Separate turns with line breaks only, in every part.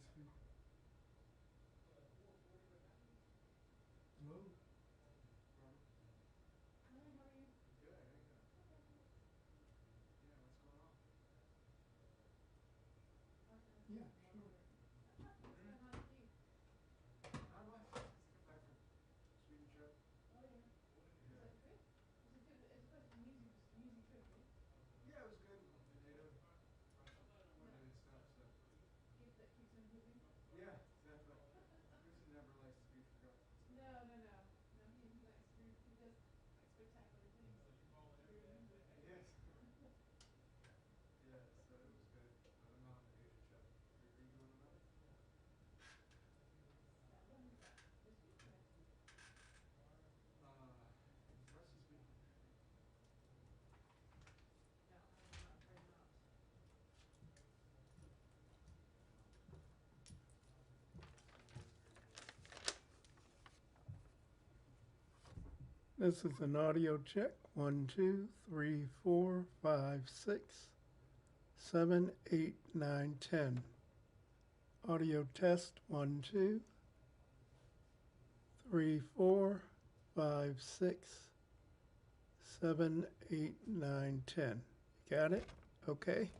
speak. Hello?
Hi, how are you?
Good, how you doing? Yeah, what's going on?
How can I help
Yeah,
you? What
sure.
what's going on with you?
Not much. Just got back from Sweden trip.
Oh yeah. Was
Yeah.
that good? Was it good? It's supposed to be an easy trip, right?
Yeah, it was good. The native
Yeah.
limited stuff, so.
That keeps improving.
Yeah, exactly. Bruce never likes to be forgotten, so.
No. He does like spectacular things to be remembered, right?
Yes. Yeah, so it was good. But I'm not on the Asia trip. Are you going on that?
Yeah, when is that? This week or next week?
Rest this week.
No, I'm afraid not.
This is an audio check. 1, 2, 3, 4, 5, 6, 7, 8, 9, 10. Audio test. 1, 2, 3, 4, 5, 6, 7, 8, 9, 10. Got it? Okay.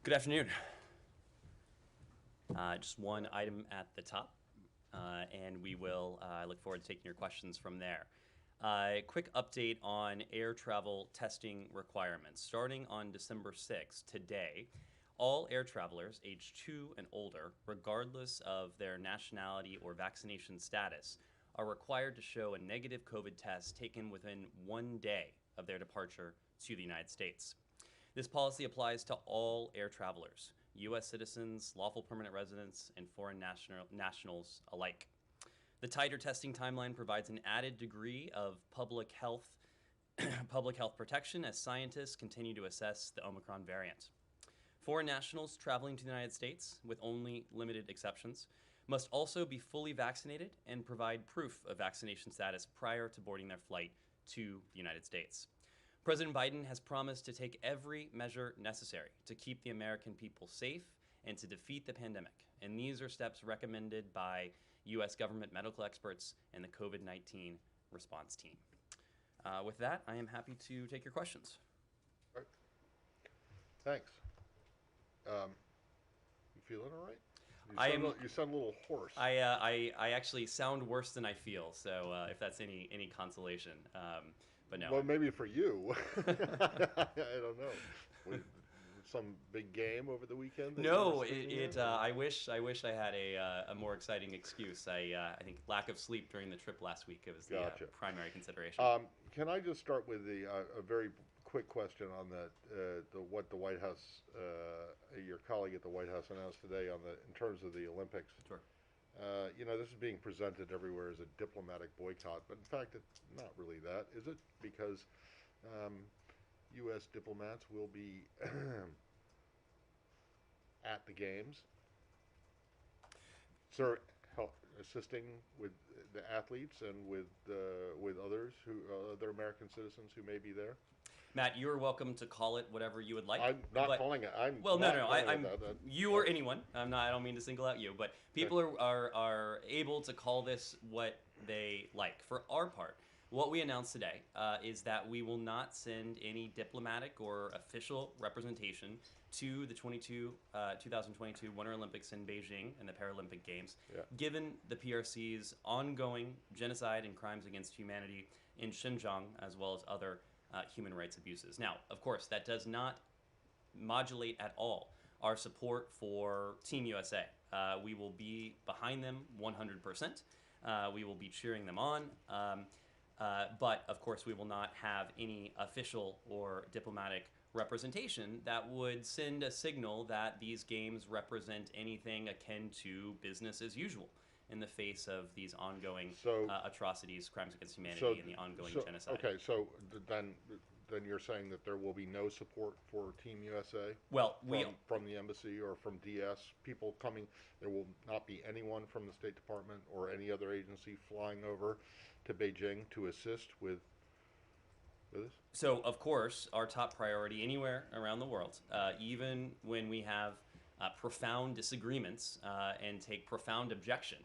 Good afternoon. Just one item at the top, and we will look forward to taking your questions from there. Quick update on air travel testing requirements. Starting on December 6th, today, all air travelers aged 2 and older, regardless of their nationality or vaccination status, are required to show a negative COVID test taken within 1 day of their departure to the United States. This policy applies to all air travelers, U.S. citizens, lawful permanent residents, and foreign nationals alike. The tighter testing timeline provides an added degree of public health protection as scientists continue to assess the Omicron variant. Foreign nationals traveling to the United States, with only limited exceptions, must also be fully vaccinated and provide proof of vaccination status prior to boarding their flight to the United States. President Biden has promised to take every measure necessary to keep the American people safe and to defeat the pandemic. And these are steps recommended by U.S. government medical experts and the COVID-19 response team. With that, I am happy to take your questions.
All right. Thanks. You feeling all right? You sound a little hoarse.
I actually sound worse than I feel, so if that's any consolation. But no.
Well, maybe for you. I don't know. Some big game over the weekend?
No, I wish I had a more exciting excuse. I think lack of sleep during the trip last week was the primary consideration.
Can I just start with a very quick question on what the White House, your colleague at the White House announced today in terms of the Olympics?
Sure.
This is being presented everywhere as a diplomatic boycott, but in fact, it's not really that, is it? Because U.S. diplomats will be at the games, assisting with the athletes and with others other American citizens who may be there.
Matt, you're welcome to call it whatever you would like.
I'm not calling it. I'm
you or anyone. I don't mean to single out you, but people are able to call this what they like. For our part, what we announced today is that we will not send any diplomatic or official representation to the 2022 Winter Olympics in Beijing and the Paralympic Games, given the PRC's ongoing genocide and crimes against humanity in Xinjiang, as well as other human rights abuses. Now, of course, that does not modulate at all our support for Team USA. We will be behind them 100%. We will be cheering them on. But, of course, we will not have any official or diplomatic representation that would send a signal that these games represent anything akin to business as usual in the face of these ongoing atrocities, crimes against humanity, and the ongoing genocide.
Okay, so then you're saying that there will be no support for Team USA?
Well,
from the embassy or from DS, people coming, there will not be anyone from the State Department or any other agency flying over to Beijing to assist with this?
So, of course, our top priority anywhere around the world, even when we have profound disagreements and take profound objection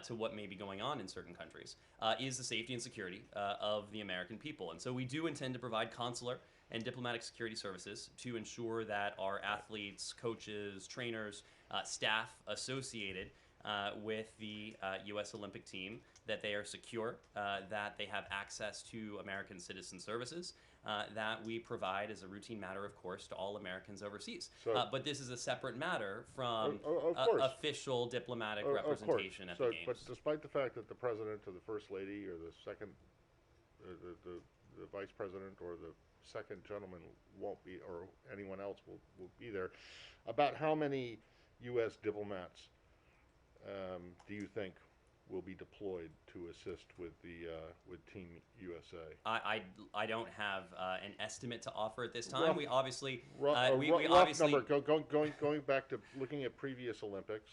to what may be going on in certain countries, is the safety and security of the American people. And so we do intend to provide consular and diplomatic security services to ensure that our athletes, coaches, trainers, staff associated with the U.S. Olympic team, that they are secure, that they have access to American citizen services, that we provide as a routine matter, of course, to all Americans overseas. But this is a separate matter from official diplomatic representation at the Games.
But despite the fact that the President or the First Lady or the Vice President or the second gentleman won't be, or anyone else will be there, about how many U.S. diplomats do you think will be deployed to assist with Team USA?
I don't have an estimate to offer at this time. We obviously
rough number. Going back to looking at previous Olympics,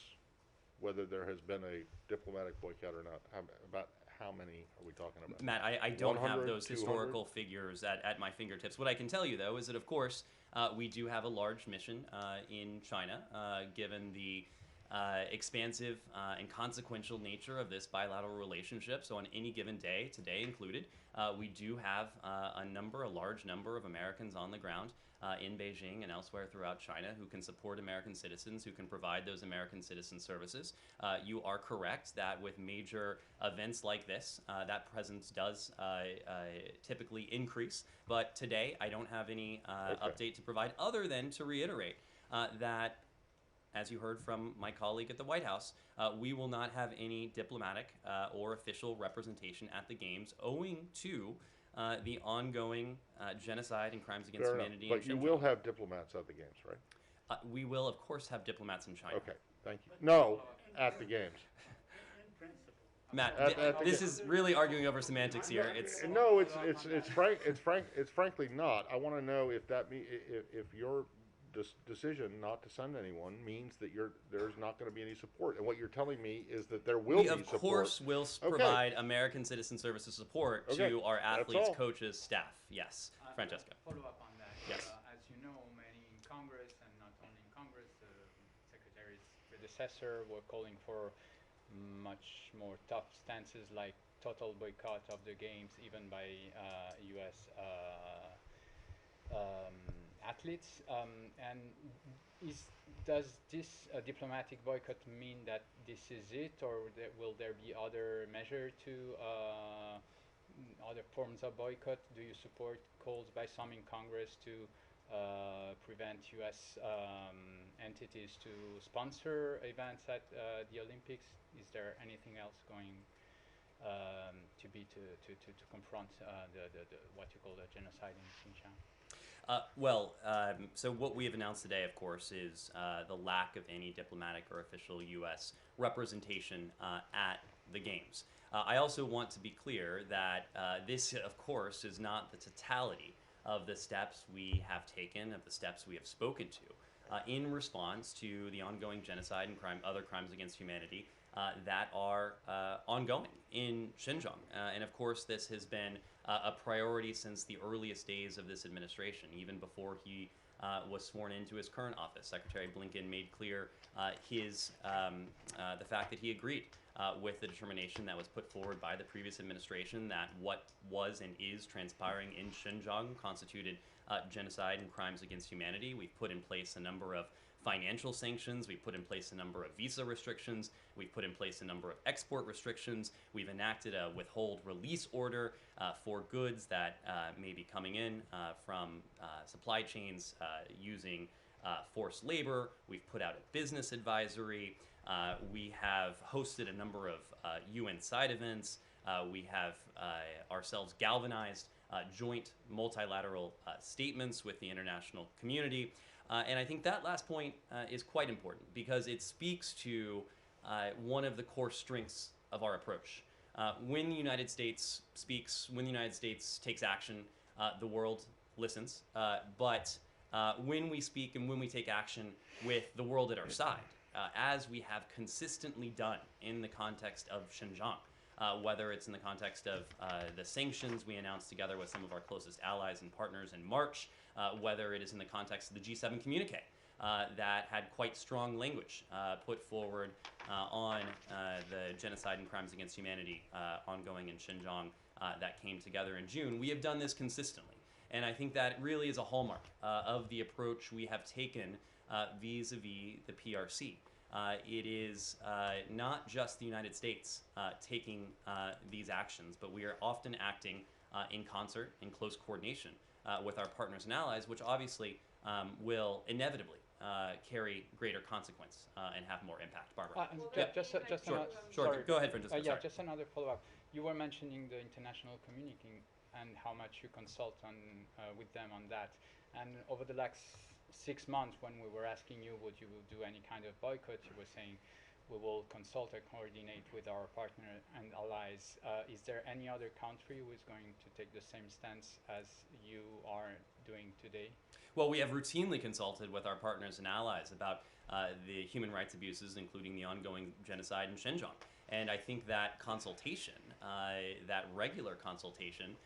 whether there has been a diplomatic boycott or not. About how many are we talking about?
Matt, I don't have those historical figures at my fingertips. What I can tell you, though, is that, of course, we do have a large mission in China, given the expansive and consequential nature of this bilateral relationship. So on any given day, today included, we do have a large number of Americans on the ground in Beijing and elsewhere throughout China who can support American citizens, who can provide those American citizen services. You are correct that with major events like this, that presence does typically increase. But today, I don't have any update to provide other than to reiterate that, as you heard from my colleague at the White House, we will not have any diplomatic or official representation at the Games owing to the ongoing genocide and crimes against
Fair enough.
humanity.
But you will have diplomats at the games, right?
We will, of course, have diplomats in China.
Okay, thank you. No, at the games.
Matt,
At
this is really arguing over semantics here.
No, it's frankly not. I want to know if if your decision not to send anyone means that there's not going to be any support. And what you're telling me is that there will be support.
We, of course, will provide American citizen services support to our athletes, coaches, staff. Yes. Francesca.
Follow up on that.
Yes.
As you know, many in Congress, and not only in Congress, the Secretary's predecessor were calling for much more tough stances like total boycott of the games, even by U.S. Athletes. And does this diplomatic boycott mean that this is it, or will there be other measure to other forms of boycott? Do you support calls by some in Congress to prevent U.S. entities to sponsor events at the Olympics? Is there anything else going to confront the what you call the genocide in Xinjiang?
So what we have announced today, of course, is the lack of any diplomatic or official U.S. representation at the Games. I also want to be clear that this, of course, is not the totality of the steps we have taken, of the steps we have spoken to in response to the ongoing genocide and other crimes against humanity that are ongoing in Xinjiang. And of course, this has been a priority since the earliest days of this administration, even before he was sworn into his current office. Secretary Blinken made clear the fact that he agreed with the determination that was put forward by the previous administration that what was and is transpiring in Xinjiang constituted genocide and crimes against humanity. We've put in place a number of financial sanctions. We've put in place a number of visa restrictions. We've put in place a number of export restrictions. We've enacted a withhold release order for goods that may be coming in from supply chains using forced labor. We've put out a business advisory. We have hosted a number of UN side events. We have ourselves galvanized joint multilateral statements with the international community. And I think that last point is quite important because it speaks to one of the core strengths of our approach. When the United States speaks, when the United States takes action, the world listens. But when we speak and when we take action with the world at our side, as we have consistently done in the context of Xinjiang, whether it's in the context of the sanctions we announced together with some of our closest allies and partners in March, whether it is in the context of the G7 communique that had quite strong language put forward on the genocide and crimes against humanity ongoing in Xinjiang that came together in June. We have done this consistently. And I think that really is a hallmark of the approach we have taken vis-a-vis the PRC. It is not just the United States taking these actions, but we are often acting in concert, in close coordination with our partners and allies, which obviously will inevitably carry greater consequence and have more impact. Barbara. Sure. Go ahead, Francesca.
Just another follow-up. You were mentioning the international community and how much you consult on with them on that. And over the last 6 months, when we were asking you, would you do any kind of boycott, you were saying we will consult and coordinate with our partner and allies. Is there any other country who is going to take the same stance as you are doing today?
Well, we have routinely consulted with our partners and allies about the human rights abuses, including the ongoing genocide in Xinjiang. And I think that consultation, that regular consultation,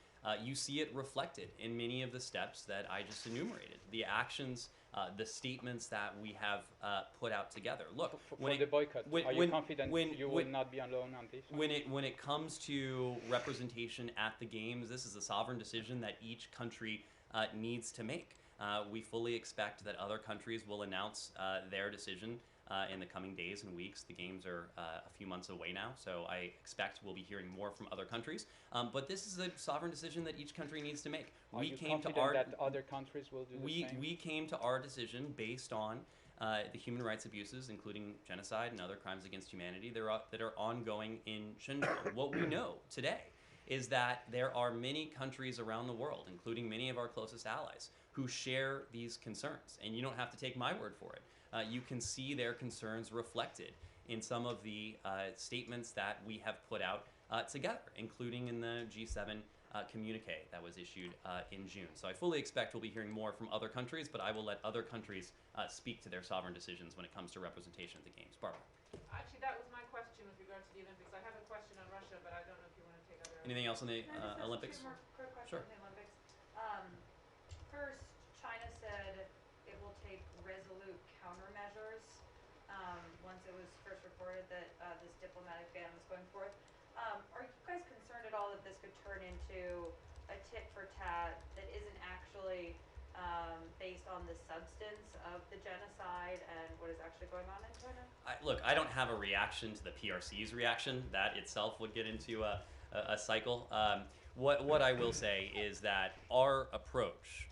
you see it reflected in many of the steps that I just enumerated. The actions, the statements that we have put out together. Look,
For the boycott, are you confident you will not be alone on this one?
when it comes to representation at the games, this is a sovereign decision that each country needs to make. We fully expect that other countries will announce their decision in the coming days and weeks. The games are a few months away now, so I expect we'll be hearing more from other countries. But this is a sovereign decision that each country needs to make.
Are you confident that other countries will do the same?
We came to our decision based on the human rights abuses, including genocide and other crimes against humanity, that are ongoing in Xinjiang. What we know today is that there are many countries around the world, including many of our closest allies, who share these concerns. And you don't have to take my word for it. You can see their concerns reflected in some of the statements that we have put out together, including in the G7 communique that was issued in June. So I fully expect we'll be hearing more from other countries, but I will let other countries speak to their sovereign decisions when it comes to representation at the Games. Barbara.
Actually, that was my question with regards to the Olympics. I have a question on Russia, but I don't know if you want to take other.
Anything else on the
Can I just ask
Olympics?
two more quick questions
Sure.
on the Olympics? First, China said it will take resolute countermeasures once it was first reported that this diplomatic ban was going forth. Are you guys concerned at all that this could turn into a tit for tat that isn't actually based on the substance of the genocide and what is actually going on in China?
Look, I don't have a reaction to the PRC's reaction. That itself would get into a cycle. What I will say is that our approach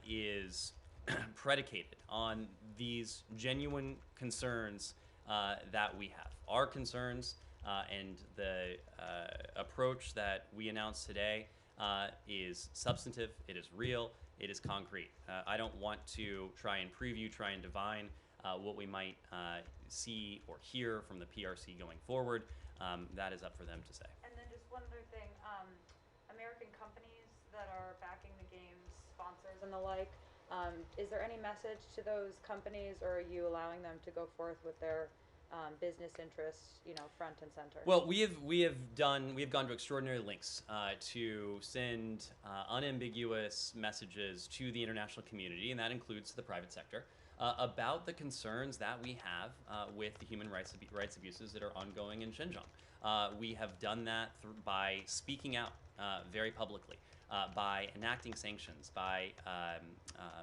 is predicated on these genuine concerns that we have. Our concerns and the approach that we announced today is substantive, it is real, it is concrete. I don't want to try and preview, try and divine what we might see or hear from the PRC going forward. That is up for them to say.
And then just one other thing, American companies that are backing the games, sponsors and the like, is there any message to those companies, or are you allowing them to go forth with their business interests, front and center?
Well, we have gone to extraordinary lengths to send unambiguous messages to the international community, and that includes the private sector, about the concerns that we have with the human rights abuses that are ongoing in Xinjiang. We have done that by speaking out very publicly, by enacting sanctions, by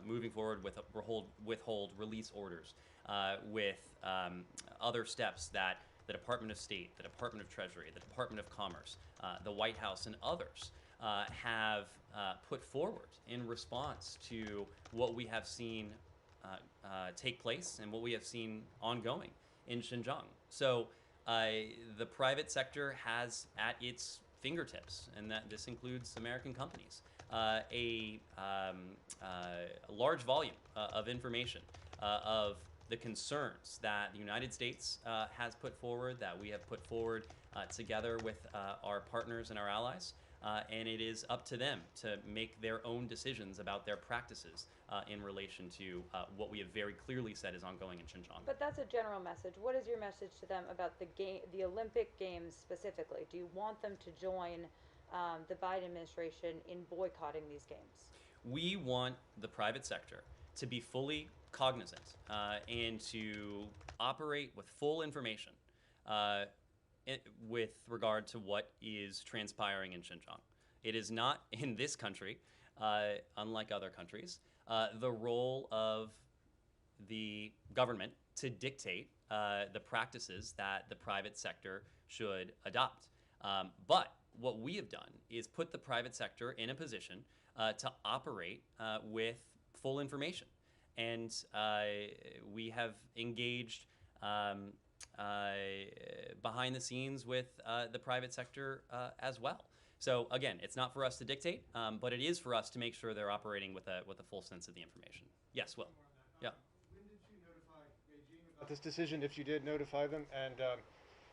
moving forward with withhold release orders, with other steps that the Department of State, the Department of Treasury, the Department of Commerce, the White House, and others have put forward in response to what we have seen take place and what we have seen ongoing in Xinjiang. So the private sector has at its fingertips, and that this includes American companies, a large volume of information of the concerns that the United States has put forward, that we have put forward together with our partners and our allies, and it is up to them to make their own decisions about their practices in relation to what we have very clearly said is ongoing in Xinjiang.
But that's a general message. What is your message to them about the Olympic Games specifically? Do you want them to join the Biden administration in boycotting these games?
We want the private sector to be fully cognizant and to operate with full information with regard to what is transpiring in Xinjiang. It is not in this country, unlike other countries, the role of the government to dictate the practices that the private sector should adopt. But what we have done is put the private sector in a position to operate with full information. And we have engaged behind the scenes with the private sector as well. So again, it's not for us to dictate, but it is for us to make sure they're operating with a full sense of the information. Yes, Will. Yeah.
When did you notify Beijing about this decision, if you did notify them? And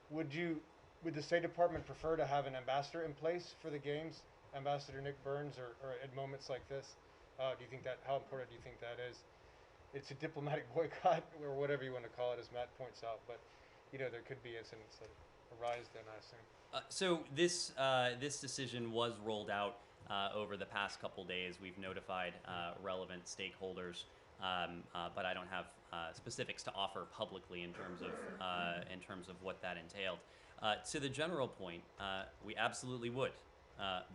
would the State Department prefer to have an ambassador in place for the games, Ambassador Nick Burns, or at moments like this? How important do you think that is? It's a diplomatic boycott, or whatever you want to call it, as Matt points out. But there could be incidents that arise then, I assume.
So this decision was rolled out over the past couple days. We've notified relevant stakeholders, but I don't have specifics to offer publicly in terms of what that entailed. To the general point, we absolutely would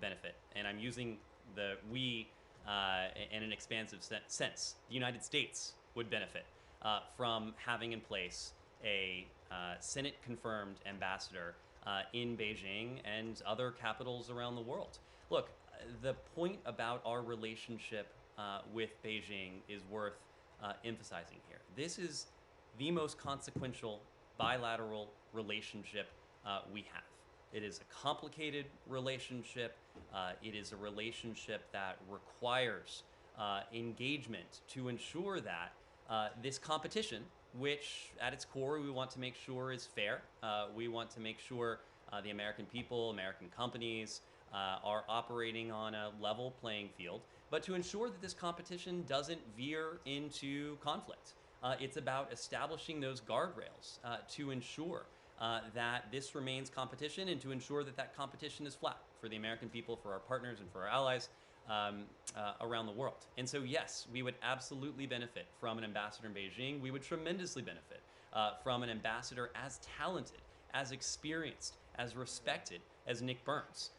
benefit, and I'm using the we in an expansive sense. The United States would benefit from having in place a Senate-confirmed ambassador in Beijing and other capitals around the world. Look, the point about our relationship with Beijing is worth emphasizing here. This is the most consequential bilateral relationship we have. It is a complicated relationship. It is a relationship that requires engagement to ensure that this competition, which at its core we want to make sure is fair, we want to make sure the American people, American companies are operating on a level playing field, but to ensure that this competition doesn't veer into conflict. It's about establishing those guardrails to ensure that this remains competition and to ensure that that competition is flat for the American people, for our partners, and for our allies around the world. And so, yes, we would absolutely benefit from an ambassador in Beijing. We would tremendously benefit from an ambassador as talented, as experienced, as respected as Nick Burns.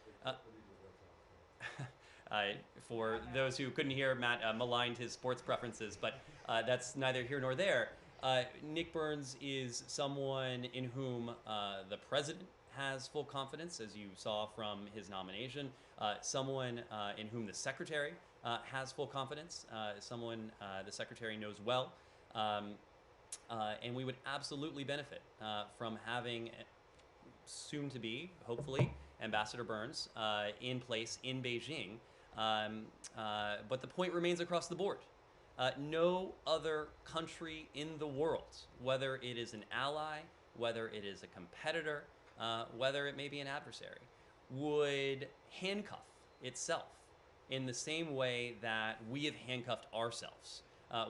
For those who couldn't hear, Matt maligned his sports preferences, but that's neither here nor there. Nick Burns is someone in whom the president has full confidence, as you saw from his nomination, someone in whom the secretary has full confidence, someone the secretary knows well, and we would absolutely benefit from having soon to be, hopefully, Ambassador Burns in place in Beijing. But the point remains across the board. No other country in the world, whether it is an ally, whether it is a competitor, whether it may be an adversary, would handcuff itself in the same way that we have handcuffed ourselves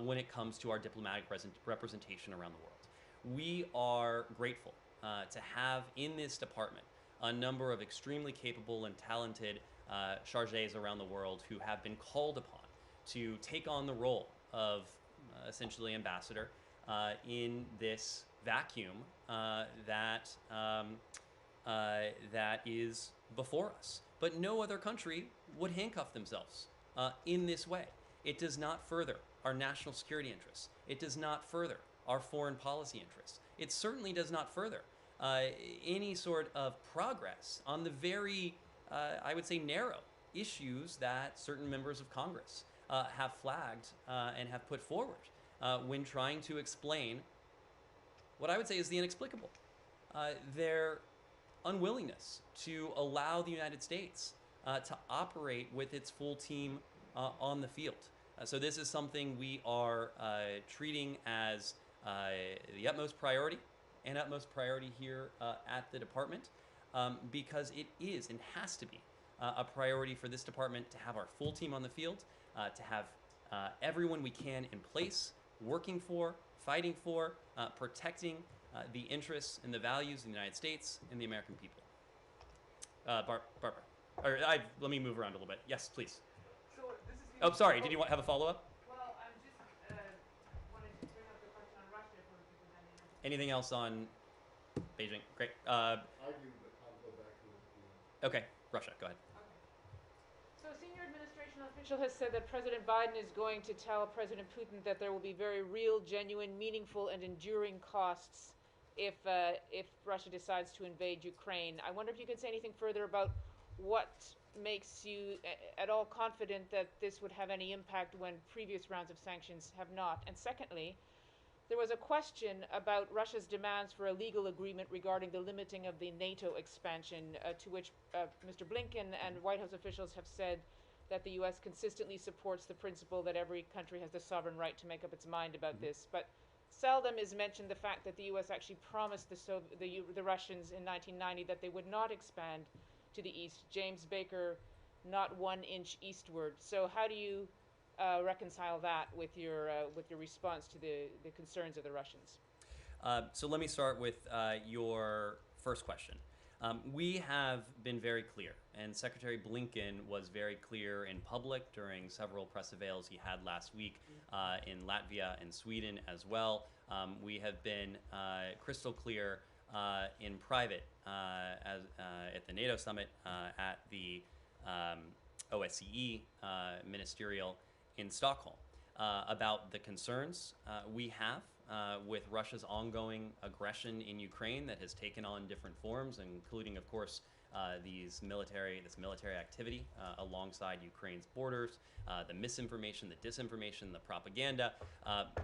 when it comes to our diplomatic representation around the world. We are grateful to have in this department a number of extremely capable and talented chargés around the world who have been called upon to take on the role of essentially ambassador in this vacuum that is before us. But no other country would handcuff themselves in this way. It does not further our national security interests. It does not further our foreign policy interests. It certainly does not further any sort of progress on the very, I would say, narrow issues that certain members of Congress have flagged and have put forward when trying to explain what I would say is the inexplicable. Their unwillingness to allow the United States to operate with its full team on the field. So this is something we are treating as the utmost priority here at the department because it is and has to be a priority for this department to have our full team on the field, to have everyone we can in place, working for, fighting for, protecting the interests and the values of the United States and the American people. Barbara. Let me move around a little bit. Yes, please.
So this is.
Oh, sorry. Did you have a follow-up?
Well, I'm just wanted to bring up the question on Russia for people then.
Anything else on Beijing? Great.
I do, but I'll go back to it.
Okay, Russia. Go ahead.
So a senior administration official has said that President Biden is going to tell President Putin that there will be very real, genuine, meaningful, and enduring costs if Russia decides to invade Ukraine. I wonder if you could say anything further about what makes you at all confident that this would have any impact when previous rounds of sanctions have not. And secondly, there was a question about Russia's demands for a legal agreement regarding the limiting of the NATO expansion, to which Mr. Blinken and White House officials have said that the U.S. consistently supports the principle that every country has the sovereign right to make up its mind about this. But seldom is mentioned the fact that the U.S. actually promised the Russians in 1990 that they would not expand to the east. James Baker, not 1 inch eastward. So how do you reconcile that with your response to the concerns of the Russians?
So let me start with your first question. We have been very clear, and Secretary Blinken was very clear in public during several press avails he had last week in Latvia and Sweden as well. We have been crystal clear in private at the NATO summit, at the OSCE ministerial in Stockholm, about the concerns we have with Russia's ongoing aggression in Ukraine that has taken on different forms, including, of course, this military activity alongside Ukraine's borders, the misinformation, the disinformation, the propaganda,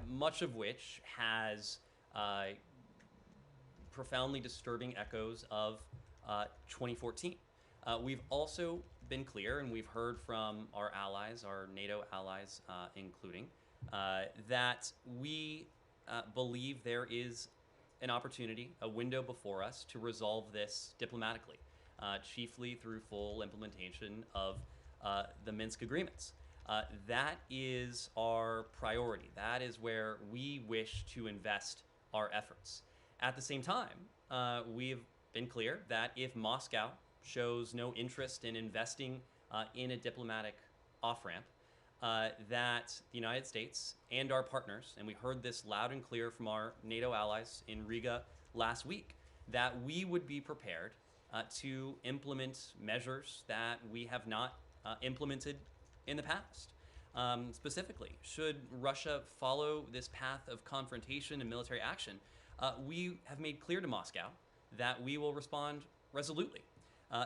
much of which has profoundly disturbing echoes of 2014. We've also been clear, and we've heard from our allies, our NATO allies including, that we believe there is an opportunity, a window before us to resolve this diplomatically, chiefly through full implementation of the Minsk agreements. That is our priority. That is where we wish to invest our efforts. At the same time, we've been clear that if Moscow shows no interest in investing in a diplomatic off-ramp, that the United States and our partners, and we heard this loud and clear from our NATO allies in Riga last week, that we would be prepared to implement measures that we have not implemented in the past. Specifically, should Russia follow this path of confrontation and military action, we have made clear to Moscow that we will respond resolutely,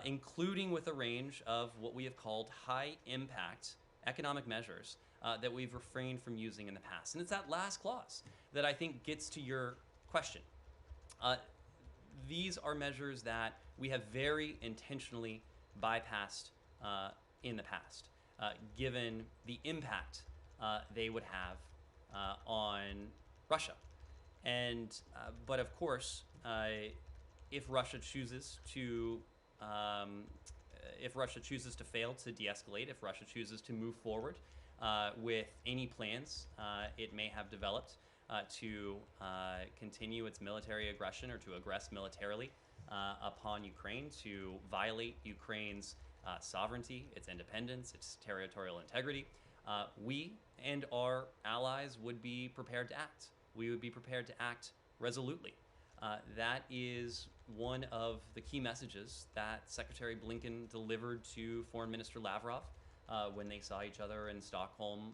including with a range of what we have called high-impact economic measures that we've refrained from using in the past. And it's that last clause that I think gets to your question. These are measures that we have very intentionally bypassed in the past, given the impact they would have on Russia. And but of course, if Russia chooses to fail to de-escalate, if Russia chooses to move forward with any plans it may have developed to continue its military aggression or to aggress militarily upon Ukraine, to violate Ukraine's sovereignty, its independence, its territorial integrity, we and our allies would be prepared to act. We would be prepared to act resolutely. That is one of the key messages that Secretary Blinken delivered to Foreign Minister Lavrov when they saw each other in Stockholm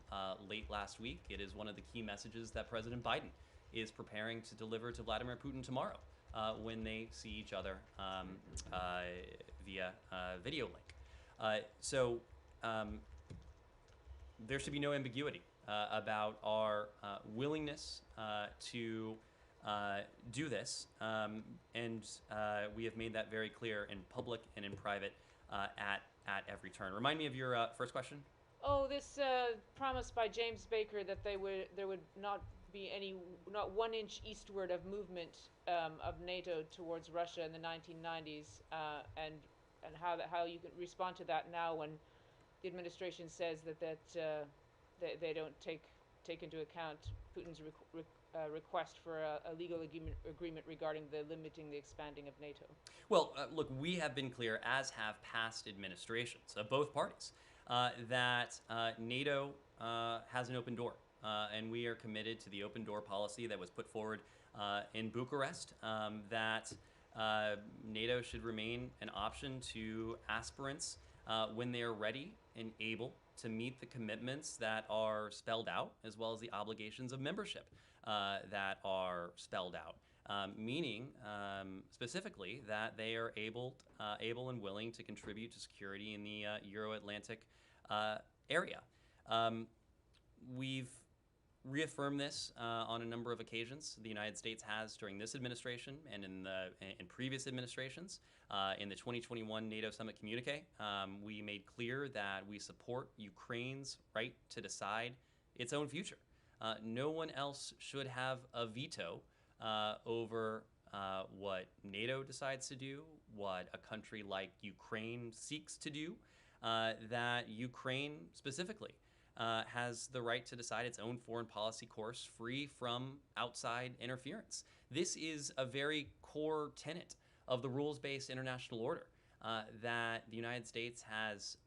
late last week. It is one of the key messages that President Biden is preparing to deliver to Vladimir Putin tomorrow when they see each other via video link. So there should be no ambiguity about our willingness to do this, and we have made that very clear in public and in private at every turn. Remind me of your first question.
Oh, this promise by James Baker that there would not be not 1 inch eastward of movement of NATO towards Russia in the 1990s, and how you can respond to that now when the administration says that they don't take into account Putin's request for a legal agreement regarding the limiting the expanding of NATO.
Well, look, we have been clear, as have past administrations of both parties, that NATO has an open door, and we are committed to the open door policy that was put forward in Bucharest, that NATO should remain an option to aspirants when they are ready and able to meet the commitments that are spelled out, as well as the obligations of membership that are spelled out, meaning specifically that they are able and willing to contribute to security in the Euro-Atlantic area. We've reaffirmed this on a number of occasions. The United States has during this administration and in previous administrations. In the 2021 NATO summit communique, we made clear that we support Ukraine's right to decide its own future. No one else should have a veto over what NATO decides to do, what a country like Ukraine seeks to do, that Ukraine specifically has the right to decide its own foreign policy course free from outside interference. This is a very core tenet of the rules-based international order that the United States has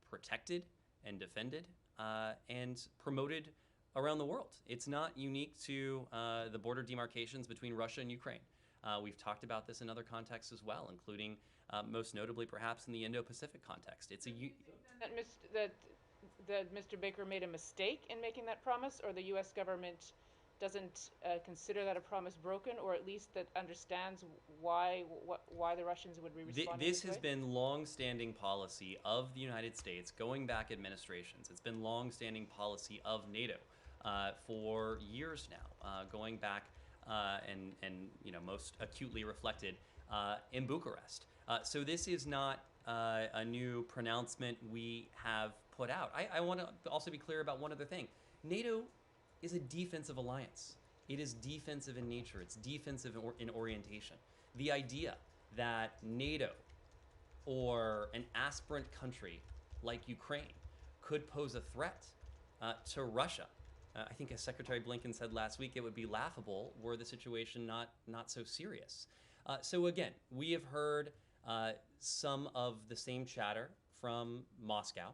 protected and defended and promoted around the world. It's not unique to the border demarcations between Russia and Ukraine. We've talked about this in other contexts as well, including most notably perhaps in the Indo-Pacific context. It's a
that Mr. Baker made a mistake in making that promise, or the U.S. government doesn't consider that a promise broken, or at least that understands why the Russians would be responding
This
this
has
way?
been long-standing policy of the United States, going back administrations. It's been long-standing policy of NATO for years now, going back and most acutely reflected in Bucharest. So this is not a new pronouncement we have put out. I want to also be clear about one other thing. NATO is a defensive alliance. It is defensive in nature. It's defensive in orientation. The idea that NATO or an aspirant country like Ukraine could pose a threat to Russia, I think as Secretary Blinken said last week, it would be laughable were the situation not so serious. So again, we have heard some of the same chatter from Moscow,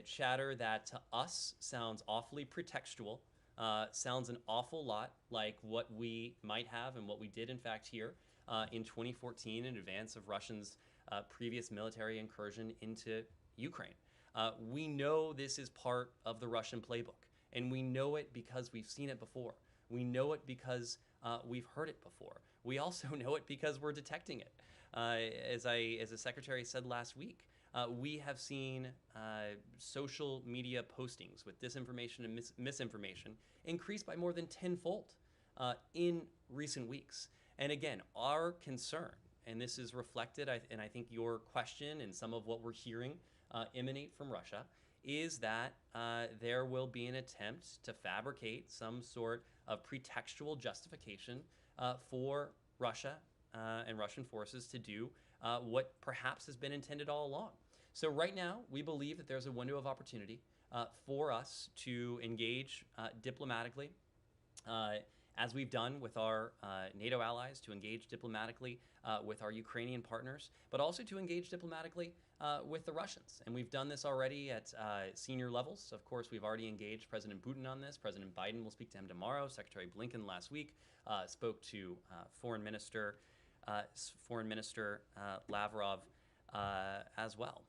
chatter that to us sounds awfully pretextual, sounds an awful lot like what we might have and what we did in fact hear in 2014 in advance of Russia's previous military incursion into Ukraine. We know this is part of the Russian playbook, and we know it because we've seen it before. We know it because we've heard it before. We also know it because we're detecting it. As the Secretary said last week, we have seen social media postings with disinformation and misinformation increase by more than tenfold in recent weeks. And again, our concern, and this is reflected, and I think your question and some of what we're hearing emanate from Russia, is that there will be an attempt to fabricate some sort of pretextual justification for Russia and Russian forces to do what perhaps has been intended all along. So right now, we believe that there's a window of opportunity for us to engage diplomatically, as we've done with our NATO allies, to engage diplomatically with our Ukrainian partners, but also to engage diplomatically with the Russians. And we've done this already at senior levels. Of course, we've already engaged President Putin on this. President Biden will speak to him tomorrow. Secretary Blinken last week spoke to Foreign Minister Lavrov as well.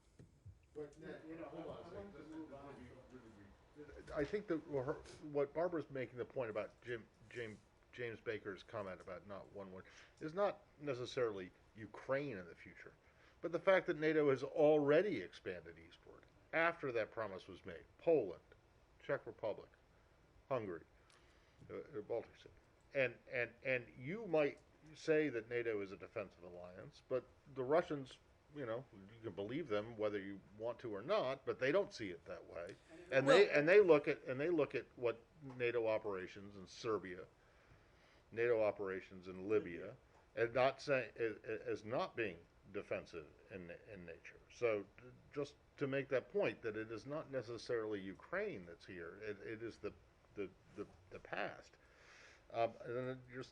But, hold on a second. I think that what Barbara's making the point about James Baker's comment about not one word is not necessarily Ukraine in the future, but the fact that NATO has already expanded eastward after that promise was made. Poland, Czech Republic, Hungary, Baltic States. And you might say that NATO is a defensive alliance, but the Russians, you can believe them whether you want to or not, but they don't see it that way. And they look at what NATO operations in Serbia, NATO operations in Libya, and as not being defensive in nature. So just to make that point, that it is not necessarily Ukraine that's here; it is the past. And then just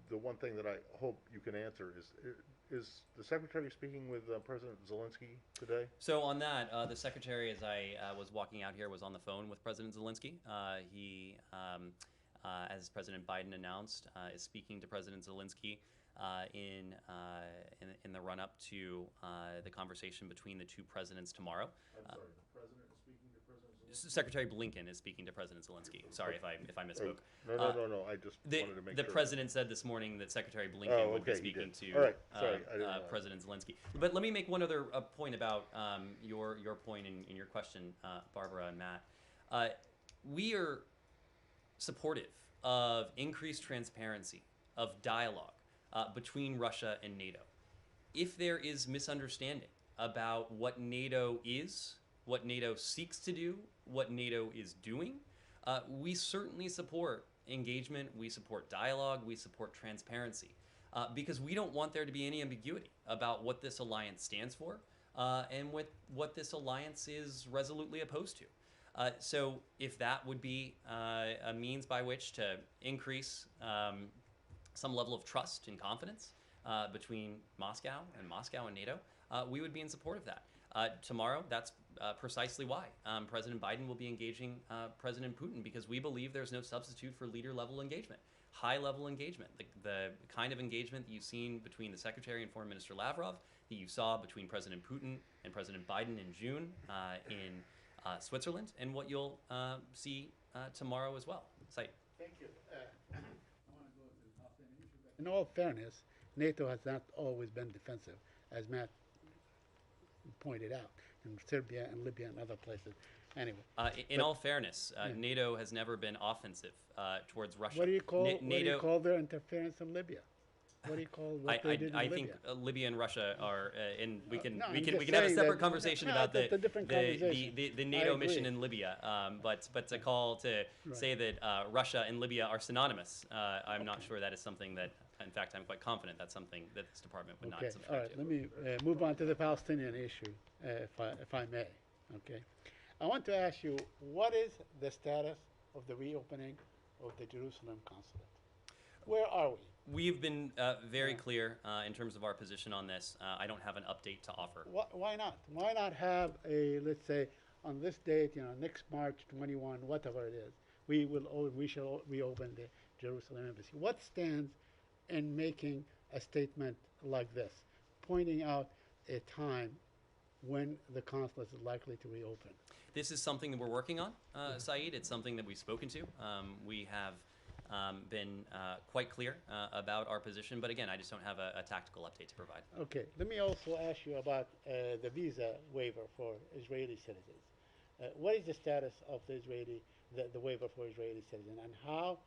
the one thing that I hope you can answer is the Secretary speaking with President Zelensky today?
So on that, the Secretary, as I was walking out here, was on the phone with President Zelensky. He, as President Biden announced, is speaking to President Zelensky in the run-up to the conversation between the two presidents tomorrow.
I'm sorry, the President is speaking to President Zelensky?
Secretary Blinken is speaking to President Zelensky. Sorry if I misspoke.
No. I just wanted to make
sure. The president said this morning that Secretary Blinken would be speaking to President Zelensky. But let me make one other point about your point in your question, Barbara and Matt. We are supportive of increased transparency, of dialogue between Russia and NATO. If there is misunderstanding about what NATO is, what NATO seeks to do, what NATO is doing, we certainly support engagement, we support dialogue, we support transparency, because we don't want there to be any ambiguity about what this alliance stands for and what this alliance is resolutely opposed to. So if that would be a means by which to increase some level of trust and confidence between Moscow and NATO, we would be in support of that. Tomorrow, that's precisely why President Biden will be engaging President Putin, because we believe there's no substitute for leader-level engagement, high-level engagement, the kind of engagement that you've seen between the Secretary and Foreign Minister Lavrov, that you saw between President Putin and President Biden in June in Switzerland, and what you'll see tomorrow as well. Said.
Thank you. In all fairness, NATO has not always been defensive, as Matt pointed out, in Serbia and Libya and other places. Anyway.
In all fairness, NATO has never been offensive towards Russia.
What do you call their interference in Libya? What do you call what they did in Libya?
I think Libya and Russia are, and we can
just
have a
saying
separate
that-
conversation
no,
about
that's a different conversation.
the
I
NATO
agree.
mission in Libya. But to call to say that Russia and Libya are synonymous, I'm not sure that is something that. In fact, I'm quite confident that's something that this department would
Okay,
not
all
subscribe
right,
to.
let me move on to the Palestinian issue, if I may, okay? I want to ask you, what is the status of the reopening of the Jerusalem consulate? Where are we?
We've been very clear in terms of our position on this. I don't have an update to offer.
Why not? Why not have a, let's say, on this date, next March 21, whatever it is, we shall reopen the Jerusalem embassy. What stands in making a statement like this, pointing out a time when the consulate is likely to reopen?
This is something that we're working on, Saeed. It's something that we've spoken to. We have been quite clear about our position, but again, I just don't have a tactical update to provide.
Okay, let me also ask you about the visa waiver for Israeli citizens. What is the status of the waiver for Israeli citizens, and how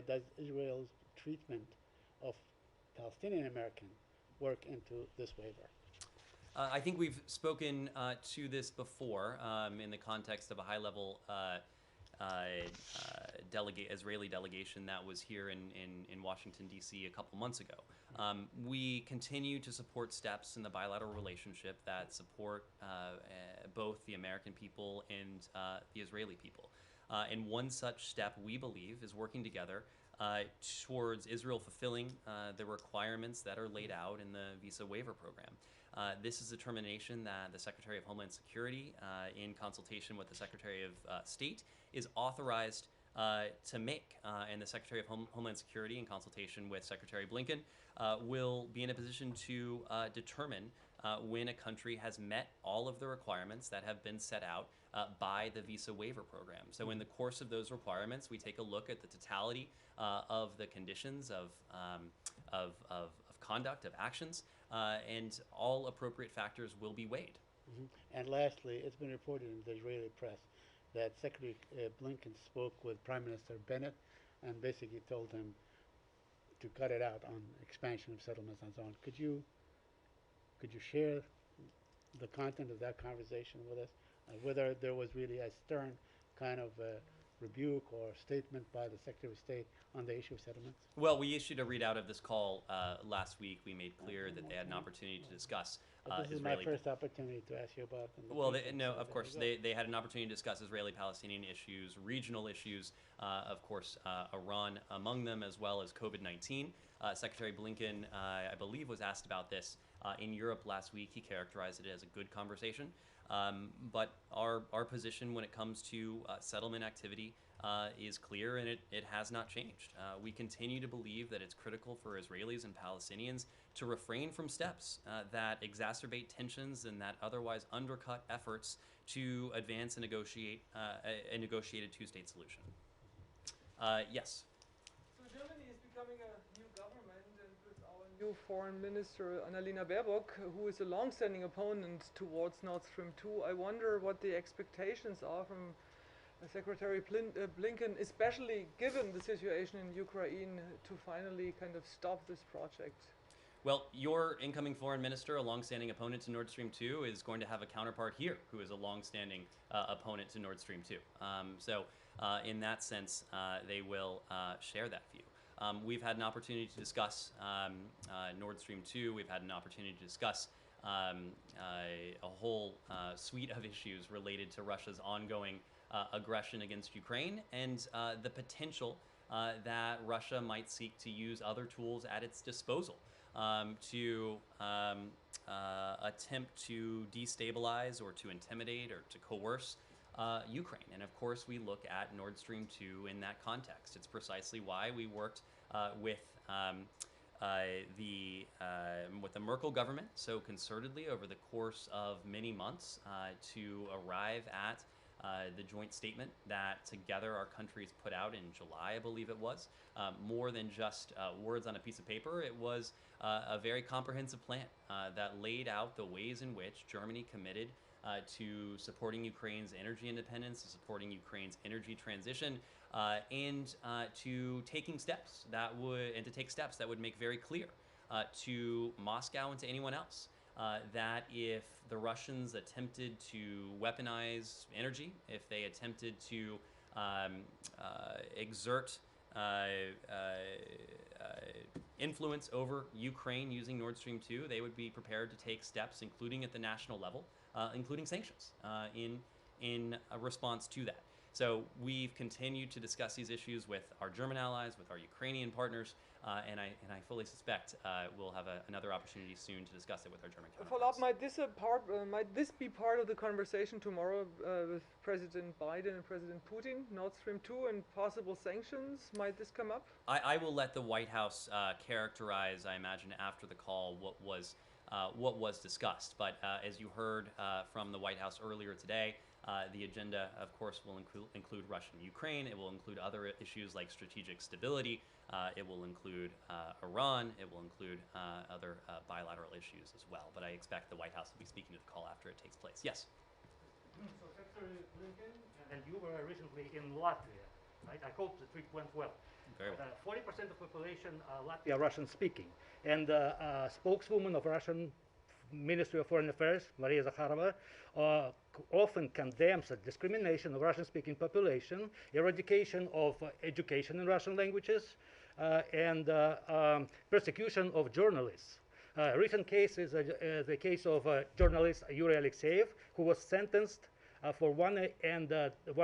does Israel's treatment of Palestinian American work into this waiver?
I think we've spoken to this before in the context of a high-level Israeli delegation that was here in Washington, D.C. a couple months ago. We continue to support steps in the bilateral relationship that support both the American people and the Israeli people. And one such step, we believe, is working together towards Israel fulfilling the requirements that are laid out in the visa waiver program. This is a determination that the Secretary of Homeland Security, in consultation with the Secretary of State, is authorized to make. And the Secretary of Homeland Security, in consultation with Secretary Blinken, will be in a position to determine when a country has met all of the requirements that have been set out by the visa waiver program. So in the course of those requirements, we take a look at the totality of the conditions of conduct, of actions, and all appropriate factors will be weighed.
Mm-hmm. And lastly, it's been reported in the Israeli press that Secretary Blinken spoke with Prime Minister Bennett and basically told him to cut it out on expansion of settlements and so on. Could you share the content of that conversation with us? Whether there was really a stern kind of rebuke or statement by the Secretary of State on the issue of settlements?
Well, we issued a readout of this call last week. We made clear that they had an opportunity to discuss
This is my first opportunity to ask you about them.
Well, of course, they had an opportunity to discuss Israeli-Palestinian issues, regional issues, of course, Iran among them, as well as COVID-19. Secretary Blinken, I believe, was asked about this in Europe last week. He characterized it as a good conversation. But our position when it comes to settlement activity is clear, and it has not changed. We continue to believe that it's critical for Israelis and Palestinians to refrain from steps that exacerbate tensions and that otherwise undercut efforts to advance and negotiate a negotiated two-state solution. Yes.
So Germany is becoming a new government, and with our new foreign minister Annalena Baerbock, who is a long-standing opponent towards Nord Stream 2, I wonder what the expectations are from Secretary Blinken, especially given the situation in Ukraine, to finally kind of stop this project.
Well, your incoming foreign minister, a long-standing opponent to Nord Stream 2, is going to have a counterpart here who is a long-standing opponent to Nord Stream 2. So in that sense, they will share that view. We've had an opportunity to discuss Nord Stream 2. We've had an opportunity to discuss a whole suite of issues related to Russia's ongoing aggression against Ukraine and the potential that Russia might seek to use other tools at its disposal to attempt to destabilize or to intimidate or to coerce Ukraine. And of course, we look at Nord Stream 2 in that context. It's precisely why we worked with the Merkel government so concertedly over the course of many months to arrive at the joint statement that together our countries put out in July, I believe it was. More than just words on a piece of paper, it was a very comprehensive plan that laid out the ways in which Germany committed to supporting Ukraine's energy independence, to supporting Ukraine's energy transition, and to taking steps that would make very clear to Moscow and to anyone else that if the Russians attempted to weaponize energy, if they attempted to exert influence over Ukraine using Nord Stream 2, they would be prepared to take steps, including at the national level, including sanctions in a response to that. So we've continued to discuss these issues with our German allies, with our Ukrainian partners, and I fully suspect we'll have another opportunity soon to discuss it with our German
Follow-up,
counterparts.
might this be part of the conversation tomorrow with President Biden and President Putin, Nord Stream 2 and possible sanctions? Might this come up?
I will let the White House characterize, I imagine, after the call what was discussed. But as you heard from the White House earlier today, the agenda, of course, will include Russia and Ukraine. It will include other issues like strategic stability. It will include Iran. It will include other bilateral issues as well. But I expect the White House will be speaking to the call after it takes place. Yes?
So Secretary Blinken, and you were recently in Latvia, right? I hope the trip went well.
Very well.
40% of population Latvia Russian speaking. And spokeswoman of Russian Ministry of Foreign Affairs, Maria Zakharova, often condemns the discrimination of Russian-speaking population, eradication of education in Russian languages, and persecution of journalists. Recent case is the case of journalist Yuri Alexeyev, who was sentenced for 1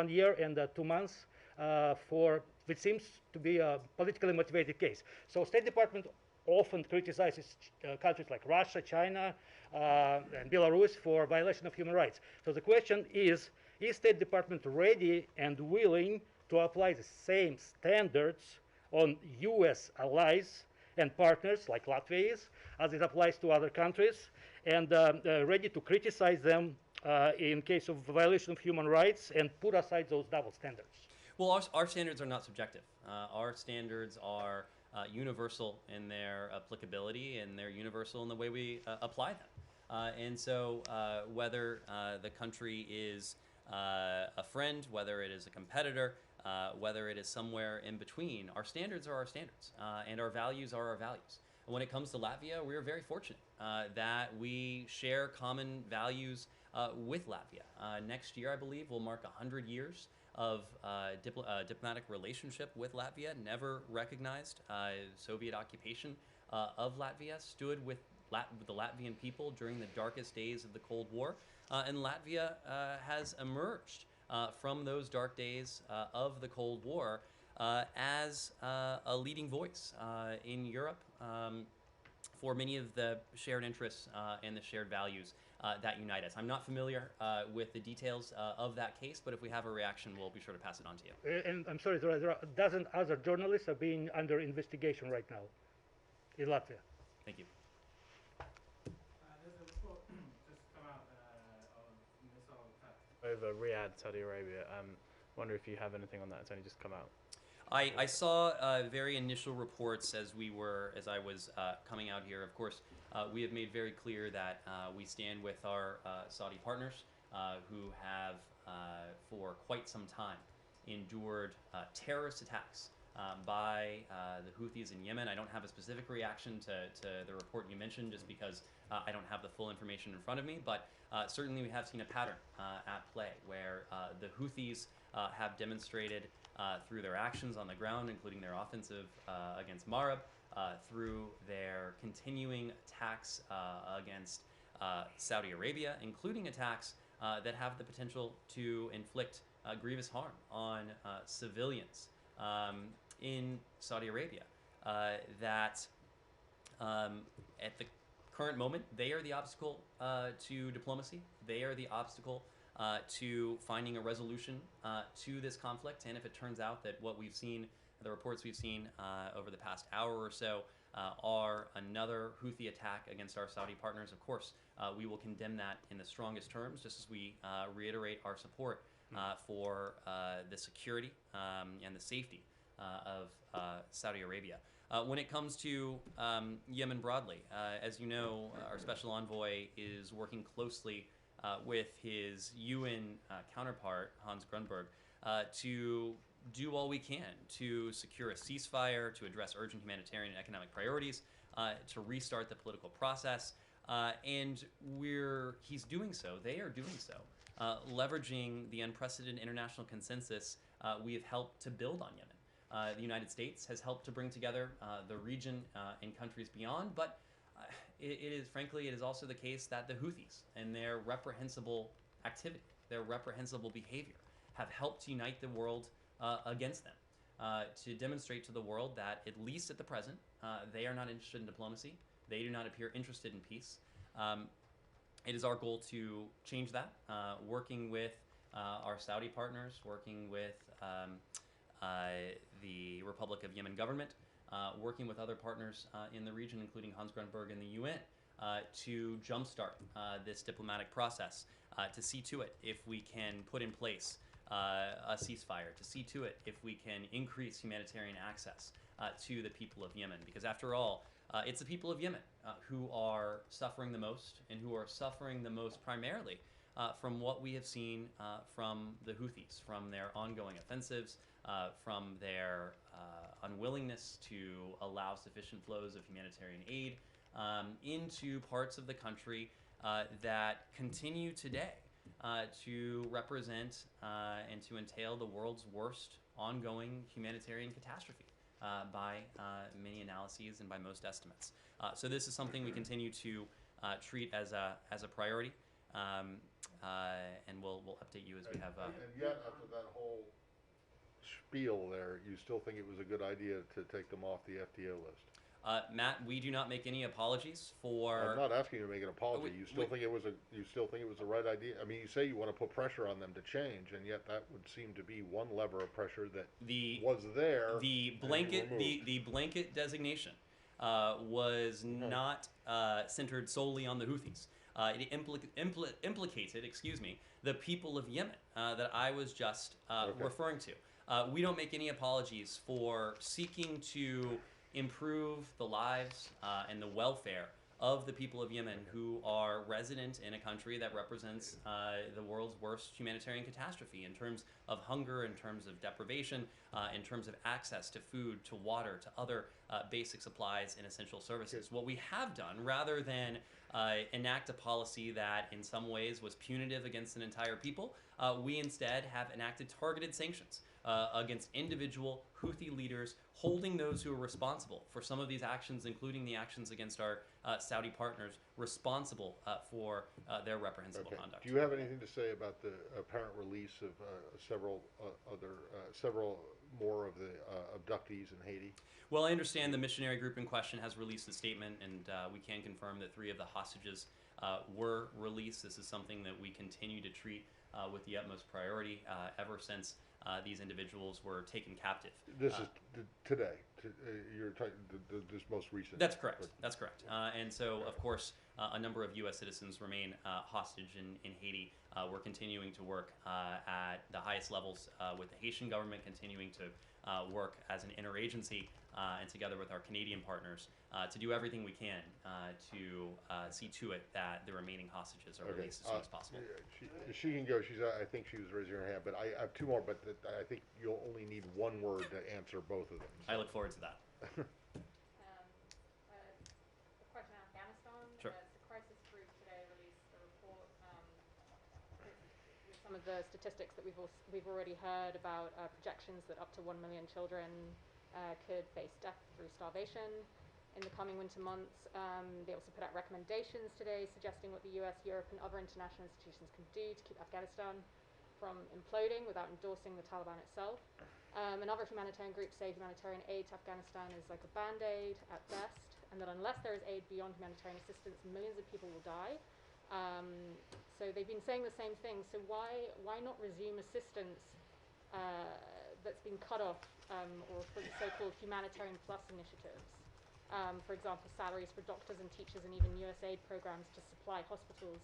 year and 2 months for which seems to be a politically motivated case. So State Department often criticizes countries like Russia, China, and Belarus for violation of human rights. So the question is State Department ready and willing to apply the same standards on US allies and partners like Latvia is, as it applies to other countries, and ready to criticize them in case of violation of human rights and put aside those double standards?
Well, our standards are not subjective. Our standards are universal in their applicability, and they're universal in the way we apply them. And so whether the country is a friend, whether it is a competitor, whether it is somewhere in between, our standards are our standards, and our values are our values. And when it comes to Latvia, we're very fortunate that we share common values with Latvia. Next year, I believe, will mark 100 years of diplomatic relationship with Latvia. Never recognized Soviet occupation of Latvia, stood with the Latvian people during the darkest days of the Cold War, and Latvia has emerged from those dark days of the Cold War as a leading voice in Europe for many of the shared interests and the shared values that unite us. I'm not familiar with the details of that case, but if we have a reaction, we'll be sure to pass it on to you.
And I'm sorry, there are a dozen other journalists are being under investigation right now in Latvia.
Thank you.
There's a report just come out of missile attack over Riyadh, Saudi Arabia. Wonder if you have anything on that. It's only just come out.
I saw very initial reports as I was coming out here. Of course, we have made very clear that we stand with our Saudi partners who have, for quite some time, endured terrorist attacks by the Houthis in Yemen. I don't have a specific reaction to the report you mentioned just because I don't have the full information in front of me, but certainly we have seen a pattern at play where the Houthis have demonstrated through their actions on the ground, including their offensive against Marib, through their continuing attacks against Saudi Arabia, including attacks that have the potential to inflict grievous harm on civilians in Saudi Arabia, that At the current moment, they are the obstacle to diplomacy. They are the obstacle to finding a resolution to this conflict. And if it turns out that what we've seen, the reports we've seen over the past hour or so, are another Houthi attack against our Saudi partners, of course, we will condemn that in the strongest terms, just as we reiterate our support for the security and the safety of Saudi Arabia. When it comes to Yemen broadly, as you know, our special envoy is working closely with his UN counterpart, Hans Grunberg, to do all we can to secure a ceasefire, to address urgent humanitarian and economic priorities, to restart the political process. And he's doing so, they are doing so, leveraging the unprecedented international consensus we have helped to build on Yemen. The United States has helped to bring together the region and countries beyond, but frankly, it is also the case that the Houthis and their reprehensible activity, their reprehensible behavior, have helped unite the world against them, to demonstrate to the world that, at least at the present, they are not interested in diplomacy. They do not appear interested in peace. It is our goal to change that, working with our Saudi partners, working with the Republic of Yemen government, working with other partners in the region, including Hans Grunberg and the UN, to jumpstart this diplomatic process, to see to it if we can put in place a ceasefire, to see to it if we can increase humanitarian access to the people of Yemen. Because after all, it's the people of Yemen who are suffering the most, and who are suffering the most primarily from what we have seen from the Houthis, from their ongoing offensives, from their unwillingness to allow sufficient flows of humanitarian aid into parts of the country that continue today to represent and to entail the world's worst ongoing humanitarian catastrophe by many analyses and by most estimates. So this is something we continue to treat as a priority, and we'll update you as we have.
And yet, after that whole spiel there, you still think it was a good idea to take them off the FTO list?
Matt, we do not make any apologies for.
I'm not asking you to make an apology. You still think it was the right idea? I mean, you say you want to put pressure on them to change, and yet that would seem to be one lever of pressure that was there.
The blanket designation was not centered solely on the Houthis. It implicated, the people of Yemen that I was just referring to. We don't make any apologies for seeking to improve the lives and the welfare of the people of Yemen who are resident in a country that represents the world's worst humanitarian catastrophe in terms of hunger, in terms of deprivation, in terms of access to food, to water, to other basic supplies and essential services. What we have done, rather than enact a policy that in some ways was punitive against an entire people, we instead have enacted targeted sanctions against individual Houthi leaders, holding those who are responsible for some of these actions, including the actions against our Saudi partners, responsible for their reprehensible conduct.
Do you have anything to say about the apparent release of several more of the abductees in Haiti?
Well, I understand the missionary group in question has released a statement, and we can confirm that 3 of the hostages were released. This is something that we continue to treat with the utmost priority ever since these individuals were taken captive.
This is today. You're talking this most recent.
That's correct. That's correct. And so, of course, a number of U.S. citizens remain hostage in Haiti. We're continuing to work at the highest levels with the Haitian government, continuing to work as an interagency and together with our Canadian partners to do everything we can to see to it that the remaining hostages are released as soon as possible.
She can go. I think she was raising her hand, but I have 2 more. But I think you'll only need 1 word to answer both of them. So.
I look forward to that.
A question on Afghanistan.
Sure.
The crisis group today released a report with some of the statistics that we've already heard about projections that up to 1 million children could face death through starvation in the coming winter months. They also put out recommendations today suggesting what the US, Europe, and other international institutions can do to keep Afghanistan from imploding without endorsing the Taliban itself. And other humanitarian groups say humanitarian aid to Afghanistan is like a band-aid at best.
and that unless there is aid beyond humanitarian assistance, millions of people will die. So they've been saying the same thing. So why not resume assistance that's been cut off, or for the so-called humanitarian plus initiatives? For example, salaries for doctors and teachers, and even USAID programs to supply hospitals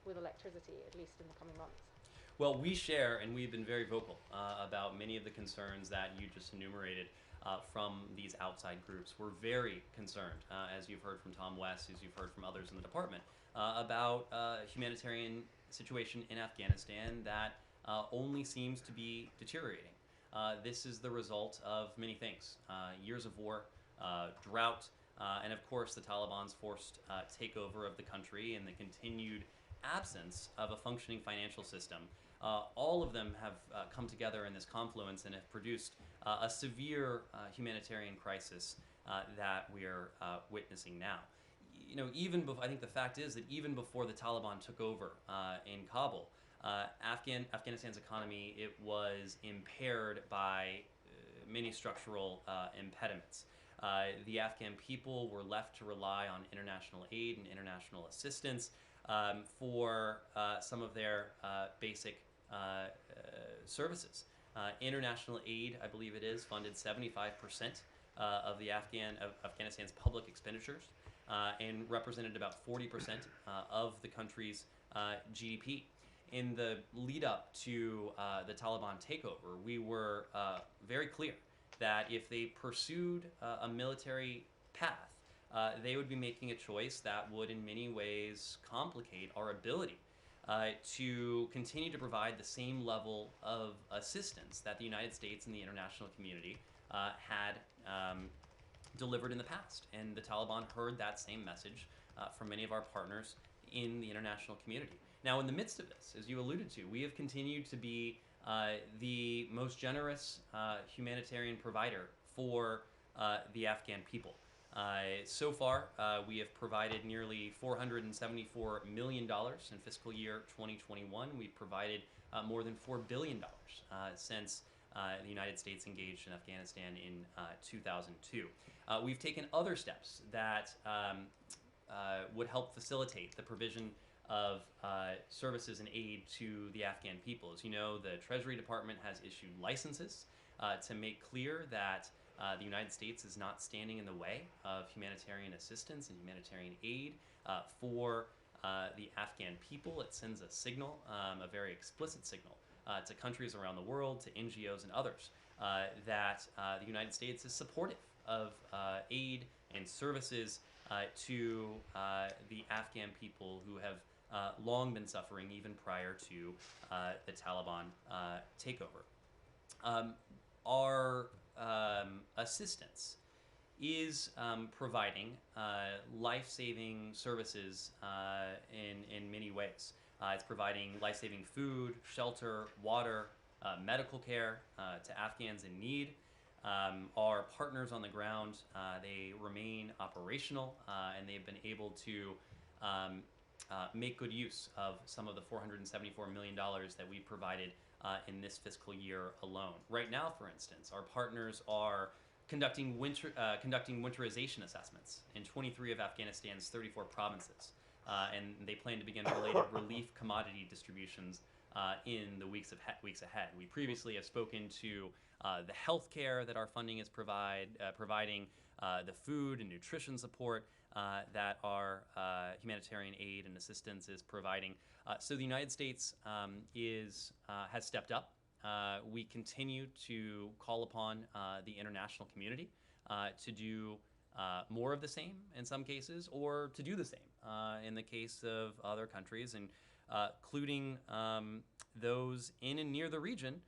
with electricity, at least in the coming months.
Well, we share, and we've been very vocal about many of the concerns that you just enumerated from these outside groups. We're very concerned, as you've heard from Tom West, as you've heard from others in the department, about humanitarian situation in Afghanistan that only seems to be deteriorating. This is the result of many things: years of war, drought, and of course the Taliban's forced takeover of the country and the continued absence of a functioning financial system. All of them have come together in this confluence and have produced a severe humanitarian crisis that we are witnessing now. You know, I think the fact is that even before the Taliban took over in Kabul, Afghanistan's economy, it was impaired by many structural impediments. The Afghan people were left to rely on international aid and international assistance for some of their basic services. International aid, I believe it is, funded 75% of Afghanistan's public expenditures and represented about 40% of the country's GDP. In the lead up to the Taliban takeover, we were very clear that if they pursued a military path, they would be making a choice that would in many ways complicate our ability to continue to provide the same level of assistance that the United States and the international community had delivered in the past. And the Taliban heard that same message from many of our partners in the international community. Now, in the midst of this, as you alluded to, we have continued to be the most generous humanitarian provider for the Afghan people. So far, we have provided nearly $474 million in fiscal year 2021. We've provided more than $4 billion since the United States engaged in Afghanistan in 2002. We've taken other steps that would help facilitate the provision of services and aid to the Afghan people. As you know, the Treasury Department has issued licenses to make clear that the United States is not standing in the way of humanitarian assistance and humanitarian aid for the Afghan people. It sends a signal, a very explicit signal, to countries around the world, to NGOs and others, that the United States is supportive of aid and services to the Afghan people who have long been suffering even prior to the Taliban takeover. Our assistance is providing life-saving services in many ways. It's providing life-saving food, shelter, water, medical care to Afghans in need. Our partners on the ground, they remain operational, and they've been able to make good use of some of the $474 million that we provided in this fiscal year alone. Right now, for instance, our partners are conducting winterization assessments in 23 of Afghanistan's 34 provinces, and they plan to begin related relief commodity distributions in the weeks ahead. We previously have spoken to the health care that our funding is providing, the food and nutrition support that our humanitarian aid and assistance is providing. So the United States has stepped up. We continue to call upon the international community to do more of the same in some cases, or to do the same in the case of other countries, and including those in and near the region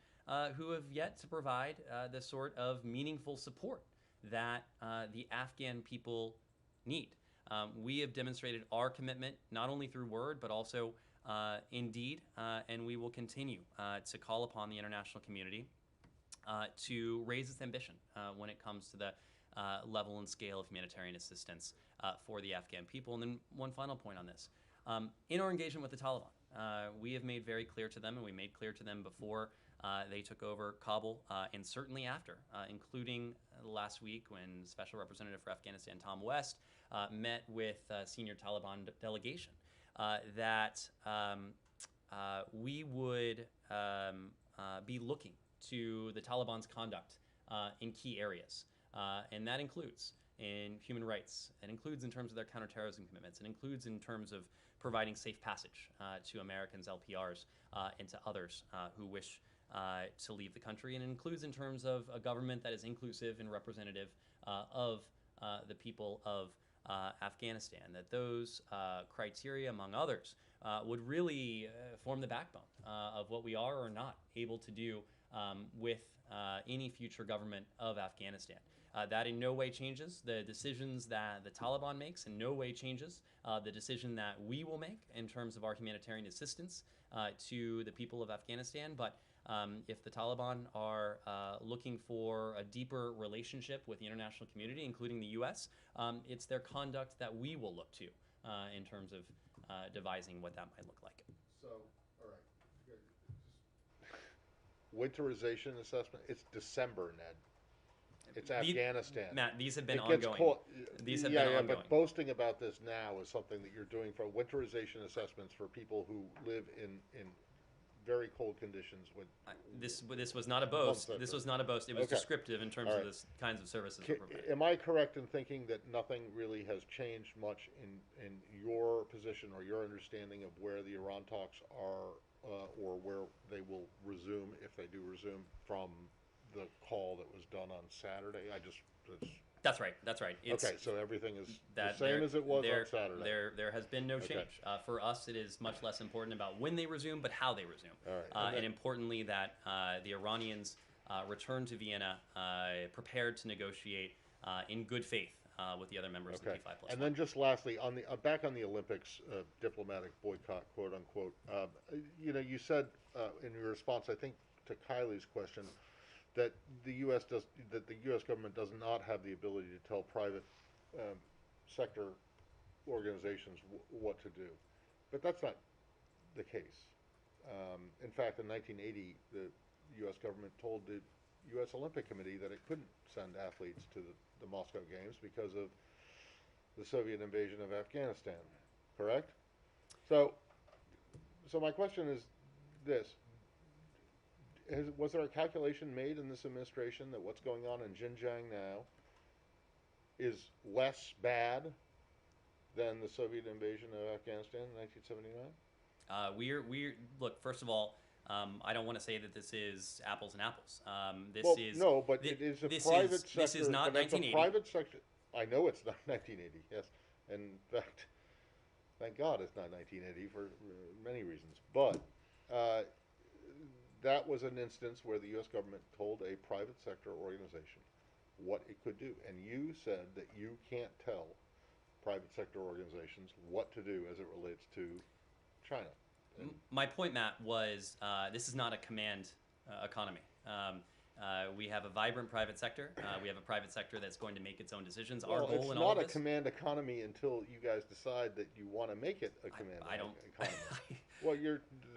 who have yet to provide the sort of meaningful support that the Afghan people need. We have demonstrated our commitment not only through word but also in deed, and we will continue to call upon the international community to raise its ambition when it comes to the level and scale of humanitarian assistance for the Afghan people. And then one final point on this. In our engagement with the Taliban, we have made very clear to them, and we made clear to them before they took over Kabul, and certainly after, including last week when Special Representative for Afghanistan Tom West met with senior Taliban delegation, that we would be looking to the Taliban's conduct in key areas, and that includes in human rights. It includes in terms of their counterterrorism commitments. It includes in terms of providing safe passage to Americans, LPRs, and to others who wish to leave the country. And it includes in terms of a government that is inclusive and representative of the people of Afghanistan. That those criteria, among others, would really form the backbone of what we are or not able to do with any future government of Afghanistan. That in no way changes the decisions that the Taliban makes, in no way changes the decision that we will make in terms of our humanitarian assistance to the people of Afghanistan. But if the Taliban are looking for a deeper relationship with the international community, including the U.S., it's their conduct that we will look to in terms of devising what that might look like.
So, all right. Winterization assessment, it's December, Ned. It's Afghanistan.
Matt, these have been ongoing. These have been ongoing.
But boasting about this now is something that you're doing for winterization assessments for people who live in very cold conditions.
This was not a boast. This was not a boast. It was descriptive in terms of the kinds of services we're providing.
Am I correct in thinking that nothing really has changed much in your position or your understanding of where the Iran talks are or where they will resume, if they do resume, from the call that was done on Saturday?
That's right. That's right.
Okay, so everything is the same as it was on Saturday.
There has been no change. For us, it is much less important about when they resume, but how they resume.
All right.
And importantly, that the Iranians return to Vienna prepared to negotiate in good faith with the other members of the P5+.
And then just lastly, on the back on the Olympics diplomatic boycott, quote unquote. You said in your response, I think to Kylie's question, that the U.S. government does not have the ability to tell private sector organizations what to do, but that's not the case. In fact, in 1980, the U.S. government told the U.S. Olympic Committee that it couldn't send athletes to the Moscow Games because of the Soviet invasion of Afghanistan. Correct? So my question is this. Was there a calculation made in this administration that what's going on in Xinjiang now is less bad than the Soviet invasion of Afghanistan in 1979?
Look, first of all, I don't want to say that this is apples and apples.
No, but it is a private sector.
This is not 1980.
It's a private sector. I know it's not 1980, yes. In fact, thank God it's not 1980 for many reasons. But that was an instance where the U.S. government told a private sector organization what it could do. And you said that you can't tell private sector organizations what to do as it relates to China.
My point, Matt, was this is not a command economy. We have a vibrant private sector. We have a private sector that's going to make its own decisions. Our goal in all of this...
It's not a command economy until you guys decide that you want to make it a command economy. Well,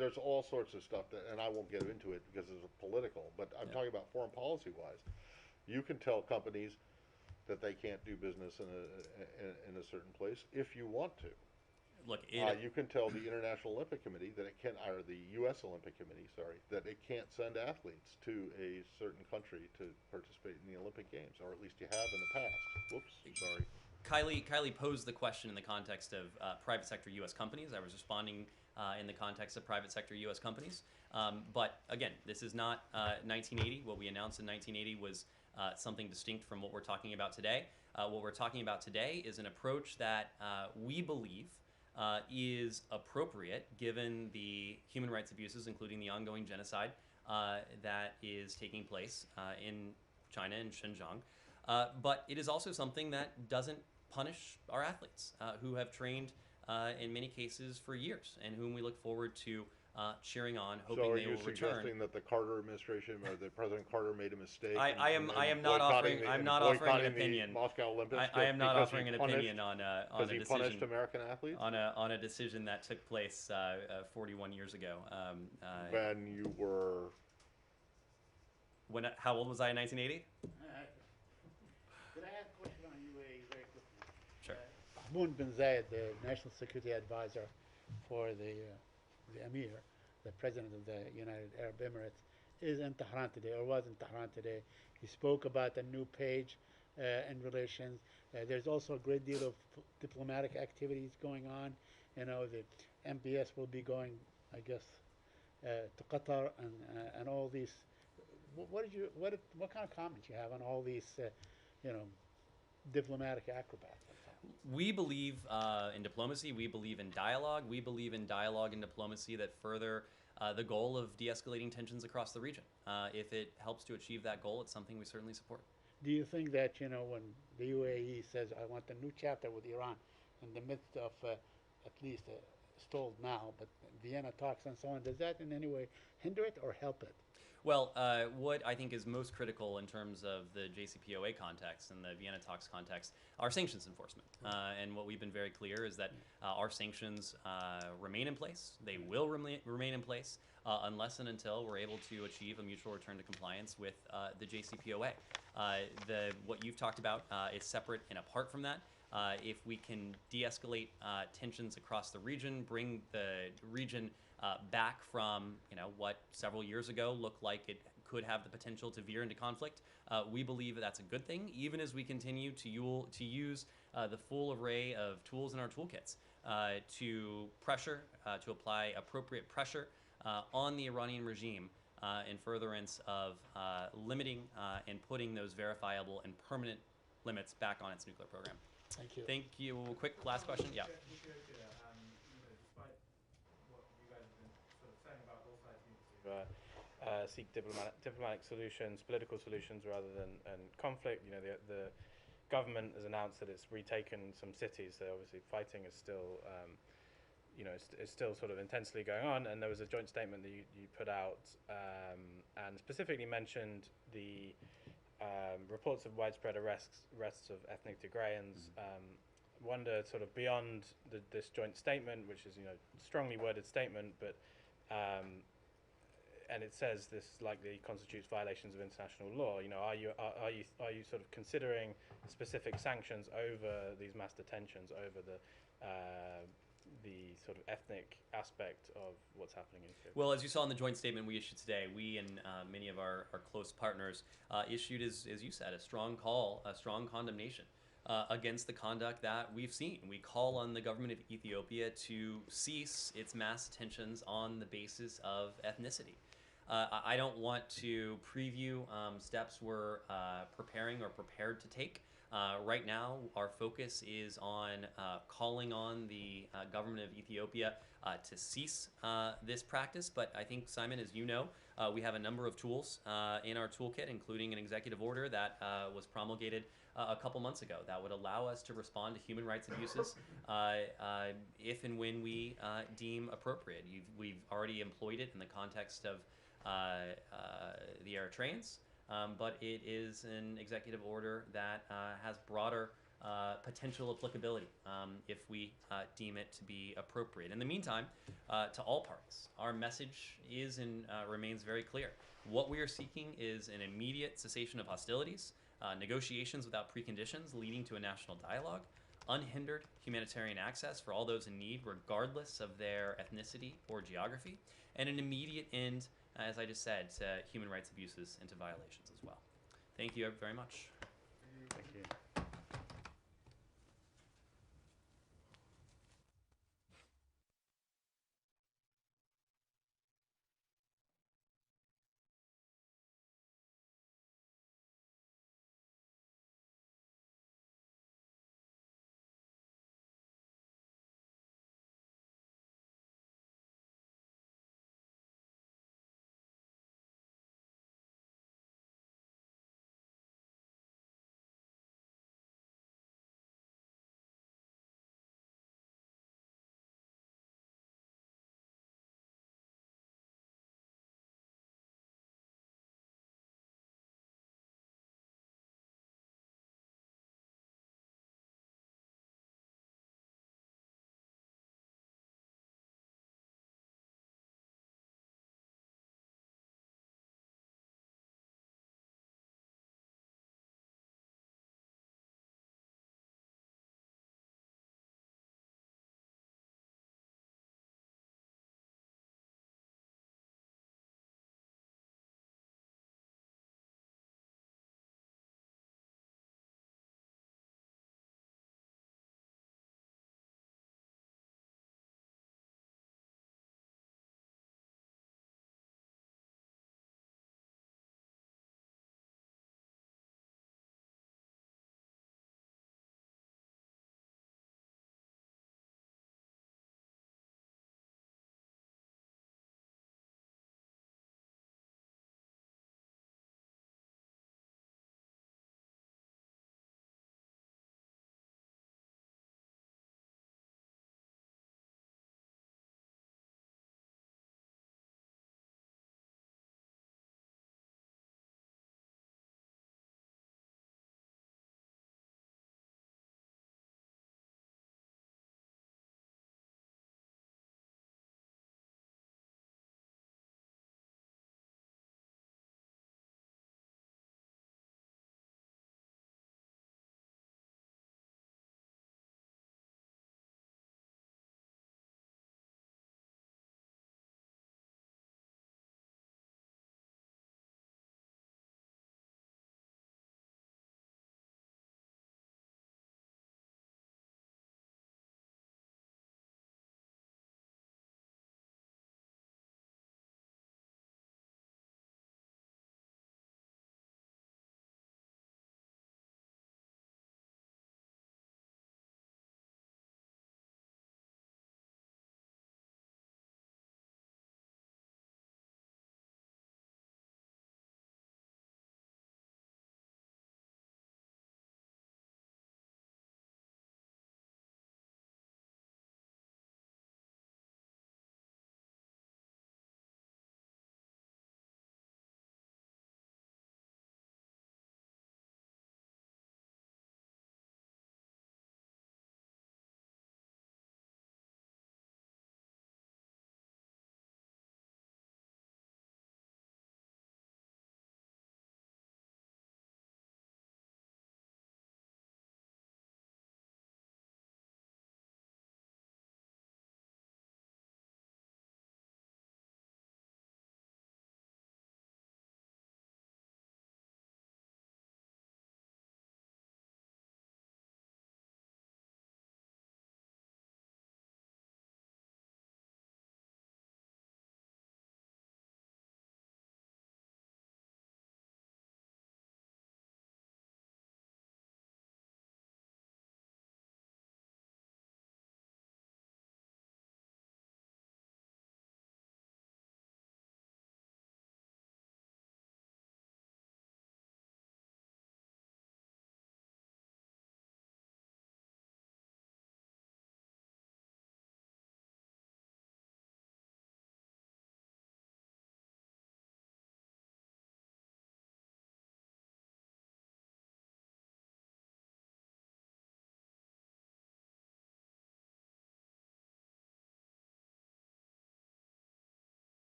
there's all sorts of stuff, and I won't get into it because it's political, but I'm talking about foreign policy-wise. You can tell companies that they can't do business in a certain place if you want to.
Look,
you can tell the International Olympic Committee that it can, or the U.S. Olympic Committee, sorry, that it can't send athletes to a certain country to participate in the Olympic Games, or at least you have in the past. Whoops, sorry.
Kylie posed the question in the context of private sector U.S. companies. I was responding in the context of private sector U.S. companies. But again, this is not 1980. What we announced in 1980 was something distinct from what we're talking about today. What we're talking about today is an approach that we believe is appropriate given the human rights abuses, including the ongoing genocide that is taking place in China and Xinjiang. But it is also something that doesn't punish our athletes who have trained in many cases for years and whom we look forward to cheering on, hoping they will return.
So are you suggesting that the Carter administration or that President Carter made a mistake?
I am not offering an opinion.
Moscow Olympics.
I am not offering an opinion on a decision.
Because he punished American athletes?
On a decision that took place 41 years ago.
When you were
How old was I in 1980?
Could I ask a question on UAE very quickly?
Sure.
Mahmoud bin Zayed, the National Security Advisor for the Emir, the President of the United Arab Emirates, is in Tehran today, or was in Tehran today. He spoke about a new page in relations. There's also a great deal of diplomatic activities going on. You know, the MBS will be going, I guess, to Qatar and all these. What kind of comments you have on all these, diplomatic acrobats?
We believe in diplomacy. We believe in dialogue. We believe in dialogue and diplomacy that further the goal of de-escalating tensions across the region. If it helps to achieve that goal, it's something we certainly support.
Do you think that, when the UAE says, I want a new chapter with Iran in the midst of, at least stalled now, but Vienna talks and so on, does that in any way hinder it or help it?
Well, what I think is most critical in terms of the JCPOA context and the Vienna talks context are sanctions enforcement. And what we've been very clear is that our sanctions remain in place. They will remain in place unless and until we're able to achieve a mutual return to compliance with the JCPOA. What you've talked about is separate and apart from that. If we can de-escalate tensions across the region, bring the region back from what several years ago looked like it could have the potential to veer into conflict, we believe that's a good thing, even as we continue to use the full array of tools in our toolkits to apply appropriate pressure on the Iranian regime in furtherance of limiting and putting those verifiable and permanent limits back on its nuclear program.
Thank you.
Thank you. Quick last question. Yeah.
Ethiopia, despite what you guys have been sort of saying about all sides needing to seek diplomatic solutions, political solutions rather than conflict, the government has announced that it's retaken some cities. So obviously fighting is still, is still sort of intensely going on. And there was a joint statement that you put out and specifically mentioned the reports of widespread arrests of ethnic Tigrayans. Wonder sort of beyond this joint statement, which is strongly worded statement, but and it says this likely constitutes violations of international law. Are you sort of considering specific sanctions over these mass detentions, over the sort of ethnic aspect of what's happening in Ethiopia?
Well, as you saw in the joint statement we issued today, we and many of our close partners issued, as you said, a strong condemnation against the conduct that we've seen. We call on the government of Ethiopia to cease its mass detentions on the basis of ethnicity. I don't want to preview steps we're preparing or prepared to take. Right now, our focus is on calling on the government of Ethiopia to cease this practice. But I think, Simon, as you know, we have a number of tools in our toolkit, including an executive order that was promulgated a couple months ago that would allow us to respond to human rights abuses if and when we deem appropriate. We've already employed it in the context of the Eritreans. But it is an executive order that has broader potential applicability if we deem it to be appropriate. In the meantime, to all parties, our message is and remains very clear. What we are seeking is an immediate cessation of hostilities, negotiations without preconditions leading to a national dialogue, unhindered humanitarian access for all those in need, regardless of their ethnicity or geography, and an immediate end, as I just said, to human rights abuses and to violations as well. Thank you very much.
Thank you.